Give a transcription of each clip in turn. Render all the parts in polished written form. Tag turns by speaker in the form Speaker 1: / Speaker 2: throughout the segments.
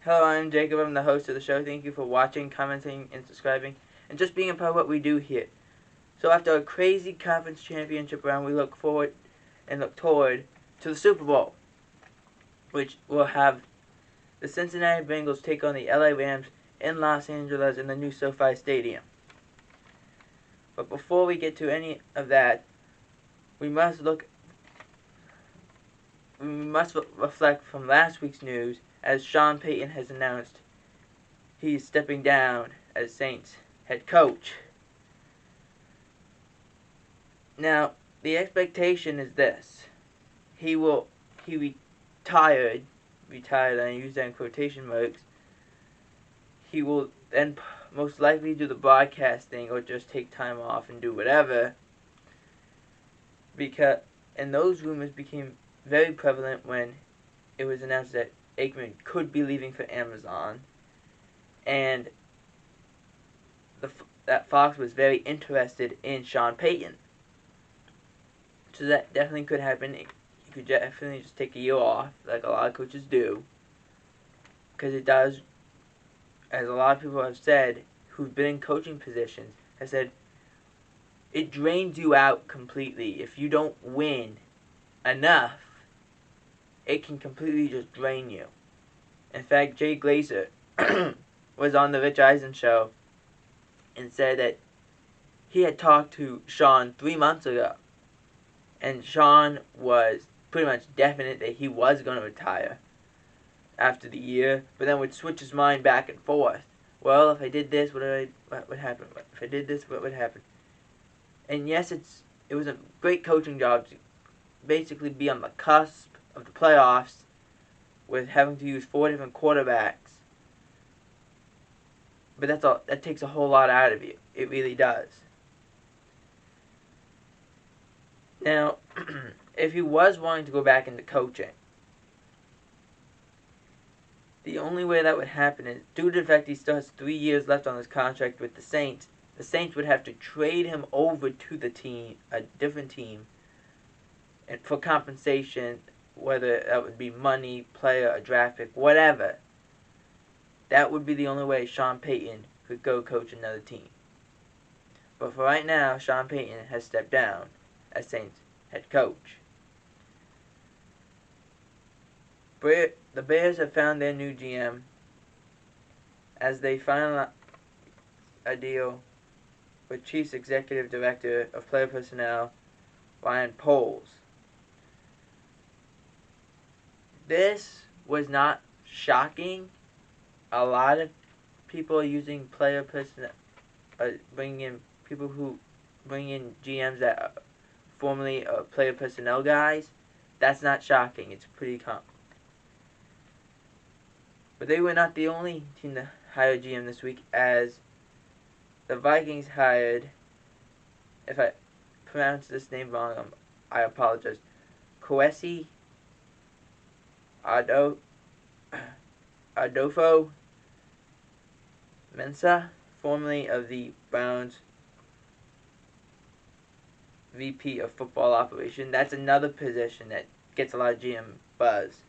Speaker 1: Hello, I'm Jacob. I'm the host of the show. Thank you for watching, commenting, and subscribing, and just being a part of what we do here. So after a crazy conference championship round, we look forward and look toward to the Super Bowl, which will have the Cincinnati Bengals take on the LA Rams in Los Angeles in the new SoFi Stadium. But before we get to any of that, we must reflect from last week's news as Sean Payton has announced he's stepping down as Saints head coach. Now, the expectation is this. He retired, and I use that in quotation marks. He will then most likely do the broadcasting or just take time off and do whatever. And those rumors became very prevalent when it was announced that Aikman could be leaving for Amazon, and that Fox was very interested in Sean Payton. So that definitely could happen. You could definitely just take a year off, like a lot of coaches do, because it does, as a lot of people have said, who've been in coaching positions, have said, it drains you out completely. If you don't win enough, it can completely just drain you. In fact, Jay Glazer was on the Rich Eisen show and said that he had talked to Sean 3 months ago, and Sean was pretty much definite that he was going to retire after the year, but then would switch his mind back and forth. Well, if I did this, what would happen? If I did this, what would happen? And yes, it was a great coaching job to basically be on the cusp of the playoffs with having to use 4 different quarterbacks. But that takes a whole lot out of you. It really does. Now, if he was wanting to go back into coaching, the only way that would happen is, due to the fact he still has 3 years left on his contract with the Saints would have to trade him over to the team, a different team, and for compensation, whether that would be money, player, a draft pick, whatever. That would be the only way Sean Payton could go coach another team. But for right now, Sean Payton has stepped down as Saints head coach. The Bears have found their new GM as they finalize a deal with Chiefs Executive Director of Player Personnel, Ryan Poles. This was not shocking. A lot of people are using player personnel, bring in GMs that are formerly player personnel guys. That's not shocking. It's pretty common. But they were not the only team to hire GM this week, as the Vikings hired, if I pronounce this name wrong, I apologize, Kwesi Adolfo Mensah, formerly of the Browns VP of Football Operation. That's another position that gets a lot of GM buzz.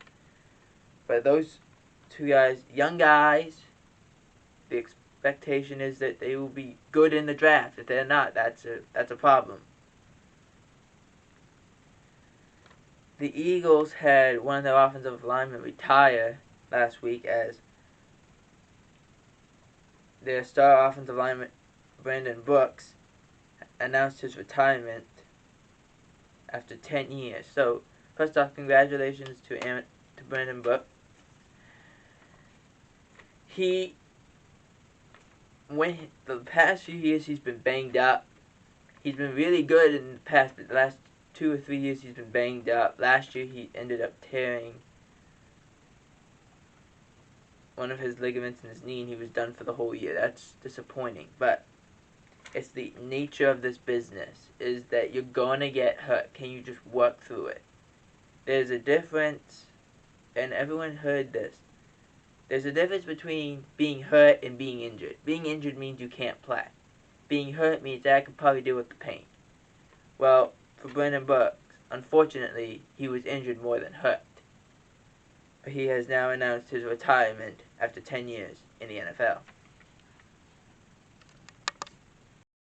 Speaker 1: But those 2 guys, young guys, the expectation is that they will be good in the draft. If they're not, that's a problem. The Eagles had one of their offensive linemen retire last week, as their star offensive lineman Brandon Brooks announced his retirement after 10 years. So, first off, congratulations to Brandon Brooks. The past few years he's been banged up. He's been really good in the past, but the last 2 or 3 years he's been banged up. Last year he ended up tearing one of his ligaments in his knee, and he was done for the whole year. That's disappointing, but it's the nature of this business, is that you're going to get hurt. Can you just work through it? There's a difference, and everyone heard this. There's a difference between being hurt and being injured. Being injured means you can't play. Being hurt means that I could probably deal with the pain. Well, for Brandon Brooks, unfortunately, he was injured more than hurt. he has now announced his retirement after 10 years in the NFL.